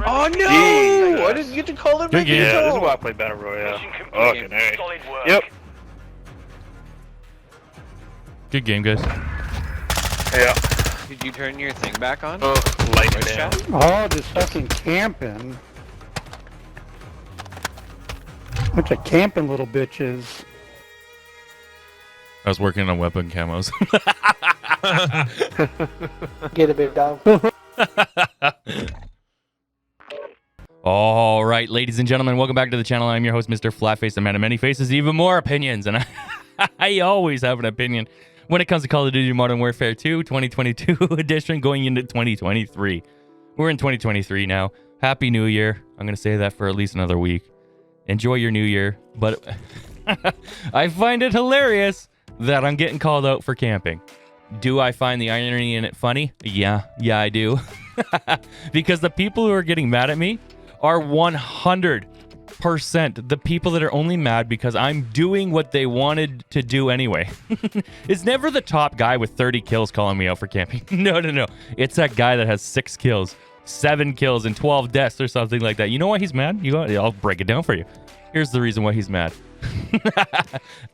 Oh no! Jeez, I didn't get to call it. Good game. Yeah, this is why I play Battle Royale. Okay, nice. Yep. Good game, guys. Yeah. Did you turn your thing back on? Oh, light Voice down. chat? Oh, just fucking camping. Bunch of camping little bitches. I was working on weapon camos. Get a big dog. All right, ladies and gentlemen, welcome back to the channel. I'm your host, Mr. Flatface, the man of many faces, even more opinions, and I always have an opinion when it comes to Call of Duty Modern Warfare 2 2022 edition going into 2023. We're in 2023 now. Happy New Year. I'm going to say that for at least another week. Enjoy your new year, but I find it hilarious that I'm getting called out for camping. Do I find the irony in it funny? Yeah, I do. Because the people who are getting mad at me are 100% the people that are only mad because I'm doing what they wanted to do anyway. It's never the top guy with 30 kills calling me out for camping. No. It's that guy that has 6 kills, 7 kills, and 12 deaths or something like that. You know why he's mad? I'll break it down for you. Here's the reason why he's mad.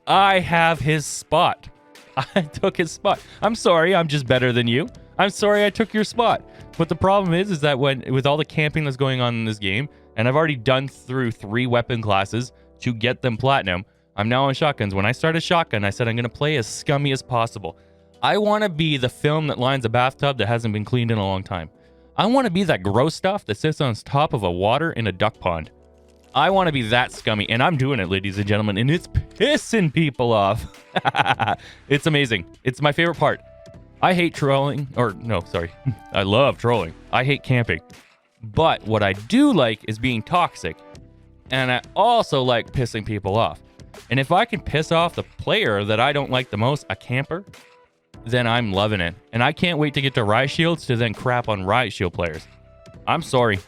I have his spot. I took his spot. I'm sorry, I'm just better than you. I'm sorry I took your spot. But the problem is that with all the camping that's going on in this game, and I've already done through 3 weapon classes to get them platinum, I'm now on shotguns. When I started shotgun, I said I'm going to play as scummy as possible. I want to be the film that lines a bathtub that hasn't been cleaned in a long time. I want to be that gross stuff that sits on top of a water in a duck pond. I want to be that scummy, and I'm doing it, ladies and gentlemen, and it's pissing people off. It's amazing. It's my favorite part. I hate trolling, or no, sorry. I love trolling. I hate camping. But what I do like is being toxic, and I also like pissing people off. And if I can piss off the player that I don't like the most, a camper, then I'm loving it. And I can't wait to get to Riot Shields to then crap on Riot Shield players. I'm sorry.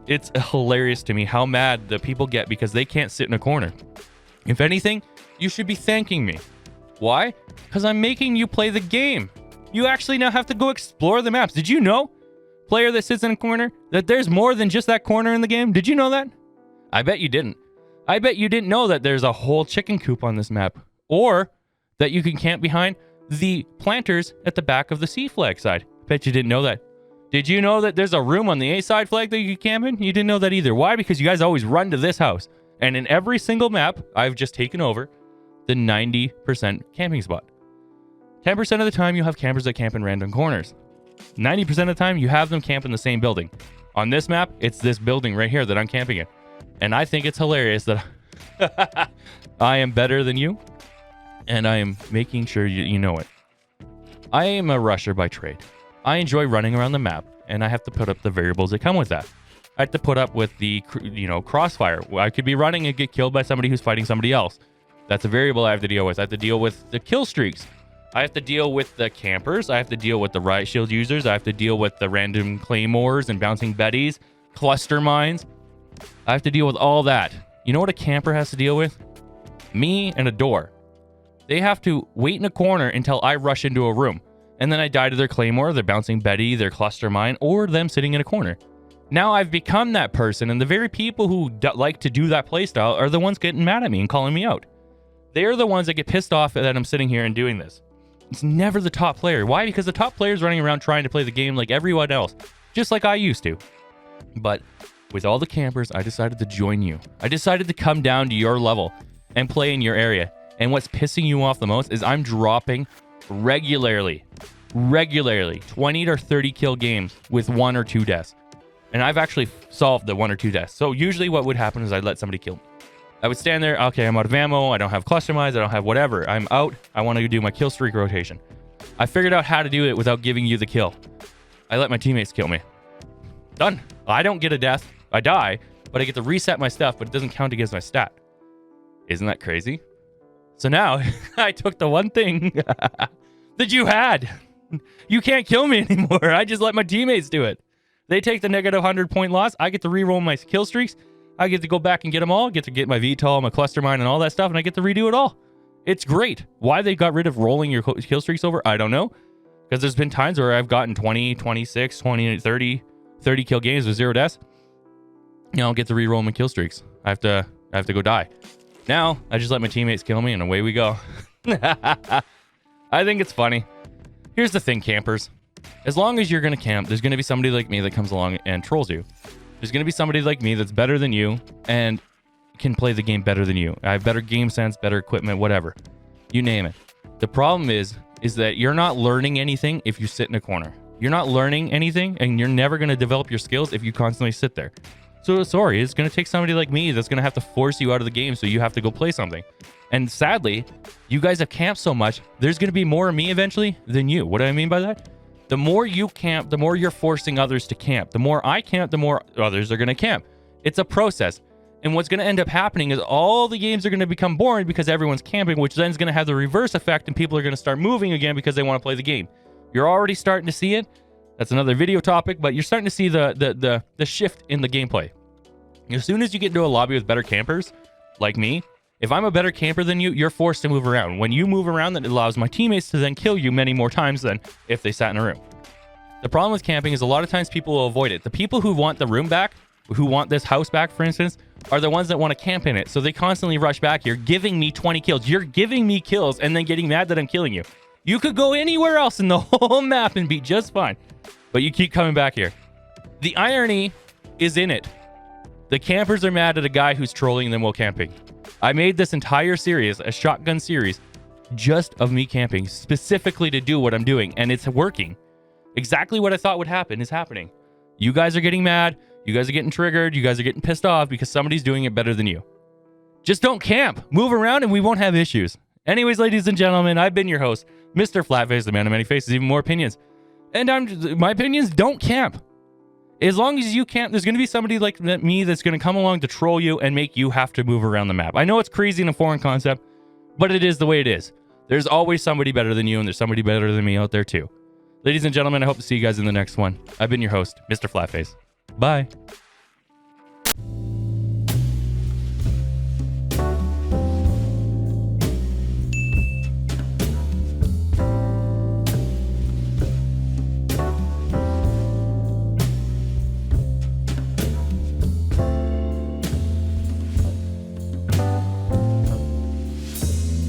It's hilarious to me how mad the people get because they can't sit in a corner. If anything, you should be thanking me. Why? Because I'm making you play the game. You actually now have to go explore the maps. Did you know, player that sits in a corner, that there's more than just that corner in the game? Did you know that? I bet you didn't. I bet you didn't know that there's a whole chicken coop on this map. Or that you can camp behind the planters at the back of the C flag side. Bet you didn't know that. Did you know that there's a room on the A side flag that you can camp in? You didn't know that either. Why? Because you guys always run to this house. And in every single map, I've just taken over the 90% camping spot. 10% of the time, you have campers that camp in random corners. 90% of the time, you have them camp in the same building. On this map, it's this building right here that I'm camping in. And I think it's hilarious that I am better than you. And I am making sure you know it. I am a rusher by trade. I enjoy running around the map, and I have to put up the variables that come with that. I have to put up with the, crossfire. I could be running and get killed by somebody who's fighting somebody else. That's a variable I have to deal with. I have to deal with the kill streaks. I have to deal with the campers. I have to deal with the Riot Shield users. I have to deal with the random claymores and bouncing betties, cluster mines. I have to deal with all that. You know what a camper has to deal with? Me and a door. They have to wait in a corner until I rush into a room. And then I die to their claymore, their bouncing betty, their cluster mine, or them sitting in a corner. Now I've become that person, and the very people who like to do that playstyle are the ones getting mad at me and calling me out. They're the ones that get pissed off that I'm sitting here and doing this. It's never the top player. Why? Because the top player is running around trying to play the game like everyone else, just like I used to. But with all the campers, I decided to join you. I decided to come down to your level and play in your area. And what's pissing you off the most is I'm dropping regularly 20 or 30 kill games with 1 or 2 deaths. And I've actually solved the 1 or 2 deaths. So usually what would happen is I'd let somebody kill me. I would stand there, okay, I'm out of ammo, I don't have cluster mines, I don't have whatever. I'm out, I want to do my kill streak rotation. I figured out how to do it without giving you the kill. I let my teammates kill me. Done. I don't get a death, I die, but I get to reset my stuff, but it doesn't count against my stat. Isn't that crazy? So now, I took the one thing that you had. You can't kill me anymore. I just let my teammates do it. They take the negative 100 point loss. I get to re-roll my kill streaks. I get to go back and get them all. Get to get my VTOL, my cluster mine, and all that stuff, and I get to redo it all. It's great. Why they got rid of rolling your kill streaks over, I don't know. Because there's been times where I've gotten 20, 26, 20, 30 kill games with 0 deaths. you know, get to re-roll my kill streaks. I have to go die. Now I just let my teammates kill me and away we go. I think it's funny. Here's the thing, campers. As long as you're gonna camp, there's gonna be somebody like me that comes along and trolls you. There's gonna be somebody like me that's better than you and can play the game better than you. I have better game sense, better equipment, whatever. You name it. The problem is that you're not learning anything if you sit in a corner. You're not learning anything, and you're never gonna develop your skills if you constantly sit there. So sorry, it's gonna take somebody like me that's gonna have to force you out of the game, so you have to go play something. And sadly, you guys have camped so much, there's gonna be more of me eventually than you. What do I mean by that? The more you camp, the more you're forcing others to camp. The more I camp, the more others are gonna camp. It's a process. And what's gonna end up happening is all the games are gonna become boring because everyone's camping, which then is gonna have the reverse effect and people are gonna start moving again because they wanna play the game. You're already starting to see it. That's another video topic, but you're starting to see the shift in the gameplay. As soon as you get into a lobby with better campers, like me, if I'm a better camper than you, you're forced to move around. When you move around, that allows my teammates to then kill you many more times than if they sat in a room. The problem with camping is a lot of times people will avoid it. The people who want the room back, who want this house back, for instance, are the ones that want to camp in it. So they constantly rush back here, giving me 20 kills. You're giving me kills and then getting mad that I'm killing you. You could go anywhere else in the whole map and be just fine. But you keep coming back here. The irony is in it. The campers are mad at a guy who's trolling them while camping. I made this entire series, a shotgun series, just of me camping, specifically to do what I'm doing, and it's working. Exactly what I thought would happen is happening. You guys are getting mad, you guys are getting triggered, you guys are getting pissed off because somebody's doing it better than you. Just don't camp. Move around and we won't have issues. Anyways, ladies and gentlemen, I've been your host, Mr. Flatface, the man of many faces, even more opinions. And my opinions, don't camp. As long as you camp, there's going to be somebody like me that's going to come along to troll you and make you have to move around the map. I know it's crazy and a foreign concept, but it is the way it is. There's always somebody better than you, and there's somebody better than me out there too. Ladies and gentlemen, I hope to see you guys in the next one. I've been your host, Mr. Flatface. Bye.